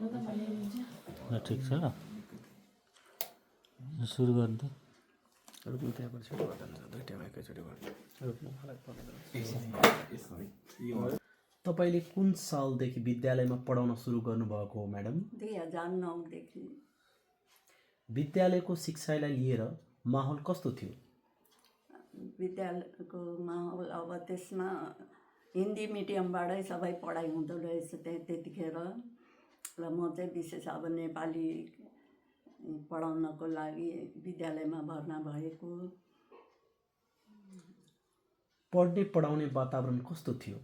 ल ठिक छ सुरु गर्नु त रुक्नु त्यहाँबाट सुरु गर्दा हुन्छ दुईटामा एकैचोटि गर्नु रुक्नु फरक पर्दैन तपाईँले कुन सालदेखि विद्यालयमा पढाउन सुरु गर्नुभएको हो म्याडम? 2009देखि। विद्यालयको शिक्षालाई लिएर माहौल कस्तो थियो? विद्यालयको माहौल अब त्यसमा हिन्दी मिडियमबाटै सबै पढाइ हुँदो रहेछ त्यतिखेर। र म चाहिँ विशेष अब नेपाली पढाउनको लागि विद्यालयमा भर्ना भएको। पढ्ने पढाउने वातावरण कस्तो थियो?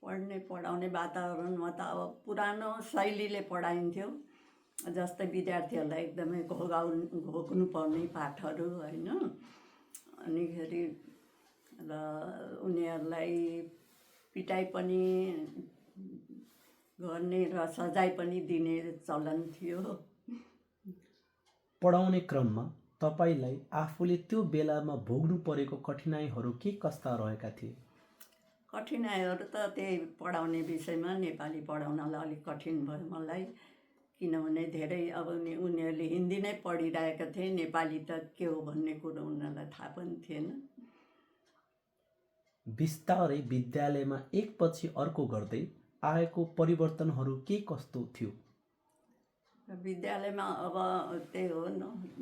पढ्ने पढाउने वातावरणमा त अब पुरानो शैलीले पढाइन्थ्यो। जस्तै विद्यार्थीहरूलाई एकदमै घोक्नु पर्ने पाठहरू होइन। अनिखेरि र उनीहरूलाई पिटाइ पनि गर्ने र सजाय पनि दिने चलन थियो। पढाउने क्रममा तपाईँलाई आफूले त्यो बेलामा भोग्नु परेको कठिनाइहरू के कस्ता रहेका थिए? कठिनाइहरू त त्यही पढाउने विषयमा नेपाली पढाउनलाई अलिक कठिन भयो मलाई। किनभने धेरै अब उनीहरूले हिन्दी नै पढिरहेका थिए, नेपाली त के हो भन्ने कुरो उनीहरूलाई थाहा पनि थिएन। बिस्तारै विद्यालयमा एकपछि अर्को गर्दै आएको परिवर्तनहरू के कस्तो थियो? विद्यालयमा अब त्यही हो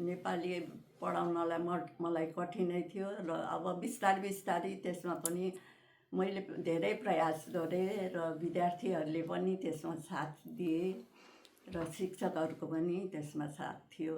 नेपाली पढाउनलाई मलाई कठिनै थियो। र अब बिस्तारै त्यसमा पनि मैले धेरै प्रयास गरेँ र विद्यार्थीहरूले पनि त्यसमा साथ दिए र शिक्षकहरूको पनि त्यसमा साथ थियो।